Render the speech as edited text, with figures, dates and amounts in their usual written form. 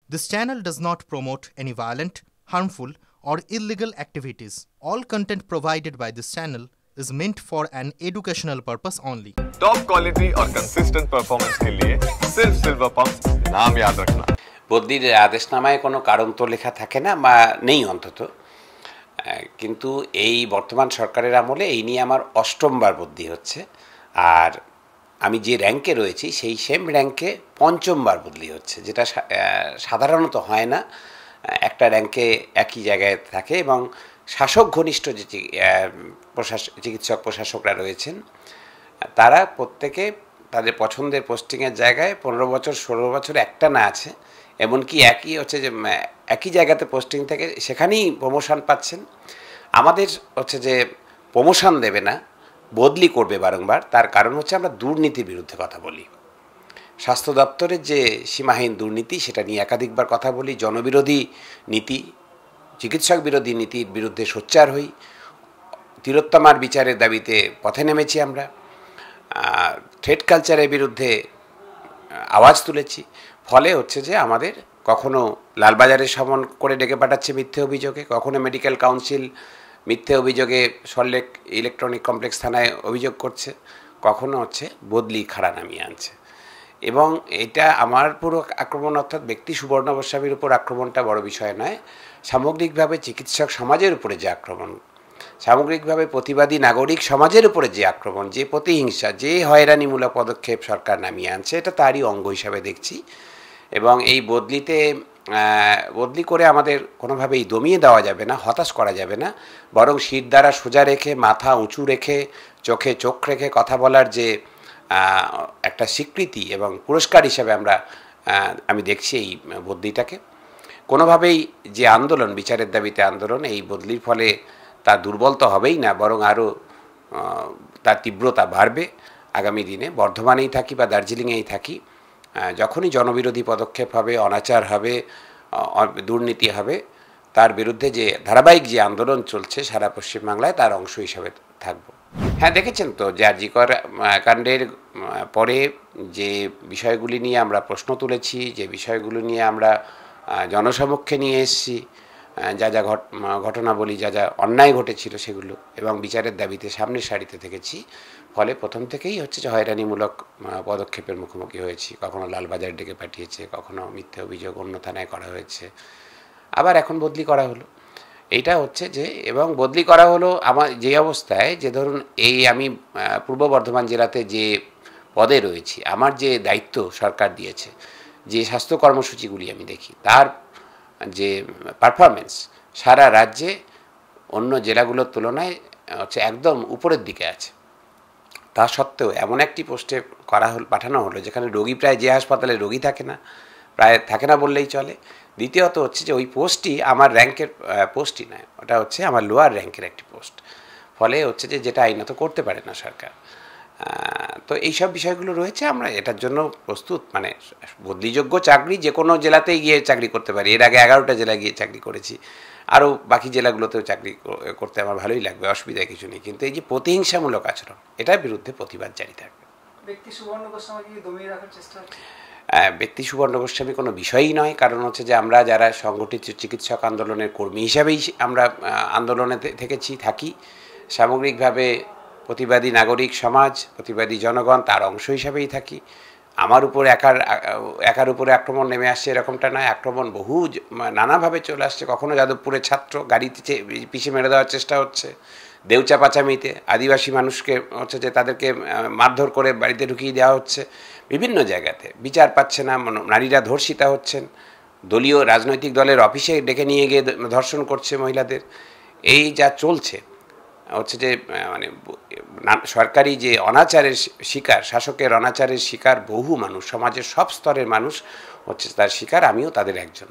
This channel does not promote any violent, harmful, or illegal activities. All content provided by this channel is meant for an educational purpose only. Top quality और consistent performance के लिए सिर्फ silver pump नाम याद रखना। বদলির আদেশনামায় কোনো কারণ তো লেখা থাকে না বা নেই অন্তত, কিন্তু এই বর্তমান সরকারের আমলে এই নিয়ে আমার অষ্টমবার বদলি হচ্ছে। আর আমি যে র্যাঙ্কে রয়েছি সেই সেম র্যাঙ্কে পঞ্চমবার বদলি হচ্ছে, যেটা সাধারণত হয় না। একটা র্যাঙ্কে একই জায়গায় থাকে এবং শাসক ঘনিষ্ঠ যে চিকিৎসক প্রশাসকরা রয়েছেন তারা প্রত্যেকে তাদের পছন্দের পোস্টিংয়ের জায়গায় 15 বছর 16 বছর একটা না আছে, এমনকি একই হচ্ছে যে একই জায়গাতে পোস্টিং থেকে সেখানেই প্রমোশন পাচ্ছেন। আমাদের হচ্ছে যে প্রমোশন দেবে না, বদলি করবে বারংবার। তার কারণ হচ্ছে আমরা দুর্নীতির বিরুদ্ধে কথা বলি, স্বাস্থ্য দপ্তরের যে সীমাহীন দুর্নীতি সেটা নিয়ে একাধিকবার কথা বলি, জনবিরোধী নীতি, চিকিৎসক বিরোধী নীতির বিরুদ্ধে সোচ্চার হই, তিলোত্তমার বিচারের দাবিতে পথে নেমেছি আমরা, থ্রেড কালচারের বিরুদ্ধে আওয়াজ তুলেছি। ফলে হচ্ছে যে আমাদের কখনো লালবাজারে সমন করে ডেকে পাঠাচ্ছে মিথ্যে অভিযোগে, কখনো মেডিকেল কাউন্সিল মিথ্যে অভিযোগে সল্টলেক ইলেকট্রনিক কমপ্লেক্স থানায় অভিযোগ করছে, কখনো হচ্ছে বদলি খাড়া নামিয়ে আনছে। এবং এটা আমার পুরো আক্রমণ, অর্থাৎ ব্যক্তি সুবর্ণ গোস্বামীর উপর আক্রমণটা বড় বিষয় নয়, সামগ্রিকভাবে চিকিৎসক সমাজের উপরে যে আক্রমণ, সামগ্রিকভাবে প্রতিবাদী নাগরিক সমাজের উপরে যে আক্রমণ, যে প্রতিহিংসা, যে হয়রানিমূলক পদক্ষেপ সরকার নামিয়ে আনছে, এটা তারই অঙ্গ হিসাবে দেখছি। এবং এই বদলি করে আমাদের কোনোভাবেই দমিয়ে দেওয়া যাবে না, হতাশ করা যাবে না, বরং শির দ্বারা সোজা রেখে, মাথা উঁচু রেখে, চোখে চোখ রেখে কথা বলার যে একটা স্বীকৃতি এবং পুরস্কার হিসাবে আমি দেখছি এই বদলিটাকে। কোনোভাবেই যে আন্দোলন, বিচারের দাবিতে আন্দোলন, এই বদলির ফলে তা দুর্বল তো হবেই না, বরং আরও তার তীব্রতা বাড়বে। আগামী দিনে বর্ধমানেই থাকি বা দার্জিলিংয়েই থাকি, যখনই জনবিরোধী পদক্ষেপ হবে, অনাচার হবে, দুর্নীতি হবে, তার বিরুদ্ধে যে ধারাবাহিক যে আন্দোলন চলছে সারা পশ্চিমবাংলায়, তার অংশ হিসাবে থাকব। হ্যাঁ, দেখেছেন তো যে আরজি কর কাণ্ডের পরে যে বিষয়গুলি নিয়ে আমরা প্রশ্ন তুলেছি, যে বিষয়গুলো নিয়ে আমরা জনসমক্ষে নিয়ে এসেছি, যা যা ঘটনাবলী, যা যা অন্যায় ঘটেছিল সেগুলো, এবং বিচারের দাবিতে সামনের সারিতে থেকেছি। ফলে প্রথম থেকেই হচ্ছে যে হয়রানিমূলক পদক্ষেপের মুখোমুখি হয়েছি। কখনো লালবাজার ডেকে পাঠিয়েছে, কখনো মিথ্যে অভিযোগ অন্য থানায় করা হয়েছে, আবার এখন বদলি করা হলো। এইটা হচ্ছে যে, এবং বদলি করা হলো আমার যে অবস্থায়, যে ধরুন আমি পূর্ব বর্ধমান জেলাতে যে পদে রয়েছি, আমার যে দায়িত্ব সরকার দিয়েছে, যে স্বাস্থ্য কর্মসূচিগুলি আমি দেখি, তার যে পারফরমেন্স সারা রাজ্যে অন্য জেলাগুলোর তুলনায় হচ্ছে একদম উপরের দিকে আছে। তা সত্ত্বেও এমন একটি পোস্টে পাঠানো হলো যেখানে রোগী প্রায়, যে হাসপাতালে রোগী থাকে না, প্রায় থাকে না বললেই চলে। দ্বিতীয়ত হচ্ছে যে ওই পোস্টটি আমার র্যাঙ্কের পোস্টই নয়, ওটা হচ্ছে আমার লোয়ার র্যাঙ্কের একটি পোস্ট। ফলে হচ্ছে যে যেটা আইনত করতে পারে না সরকার। তো এইসব বিষয়গুলো রয়েছে, আমরা এটার জন্য প্রস্তুত। মানে বদলিযোগ্য চাকরি যে কোনো জেলাতেই গিয়ে চাকরি করতে পারি। এর আগে 11টা জেলায় গিয়ে চাকরি করেছি, আরও বাকি জেলাগুলোতেও চাকরি করতে আমার ভালোই লাগবে, অসুবিধা কিছু নেই। কিন্তু এই যে প্রতিহিংসামূলক আচরণ, এটার বিরুদ্ধে প্রতিবাদ জারি থাকবে। ব্যক্তি সুবর্ণ গোস্বামী কোনো বিষয়ই নয়, কারণ হচ্ছে যে আমরা যারা সংগঠিত চিকিৎসক আন্দোলনের কর্মী হিসাবেই আমরা আন্দোলনে থাকি, সামগ্রিকভাবে প্রতিবাদী নাগরিক সমাজ, প্রতিবাদী জনগণ তার অংশ হিসাবেই থাকি। আমার উপর একার উপরে আক্রমণ নেমে আসছে এরকমটা নয়, আক্রমণ বহু নানাভাবে চলে আসছে। কখনো যাদবপুরের ছাত্র গাড়িতে পিষে মেরে দেওয়ার চেষ্টা হচ্ছে, দেউচা পাচামিতে আদিবাসী মানুষকে হচ্ছে যে তাদেরকে মারধর করে বাড়িতে ঢুকিয়ে দেওয়া হচ্ছে, বিভিন্ন জায়গাতে বিচার পাচ্ছে না, নারীরা ধর্ষিতা হচ্ছেন, দলীয় রাজনৈতিক দলের অফিসে ডেকে নিয়ে গিয়ে ধর্ষণ করছে মহিলাদের। এই যা চলছে হচ্ছে যে মানে সরকারি যে অনাচারের শিকার, শাসকের অনাচারের শিকার বহু মানুষ, সমাজের সব স্তরের মানুষ হচ্ছে তার শিকার, আমিও তাদের একজন।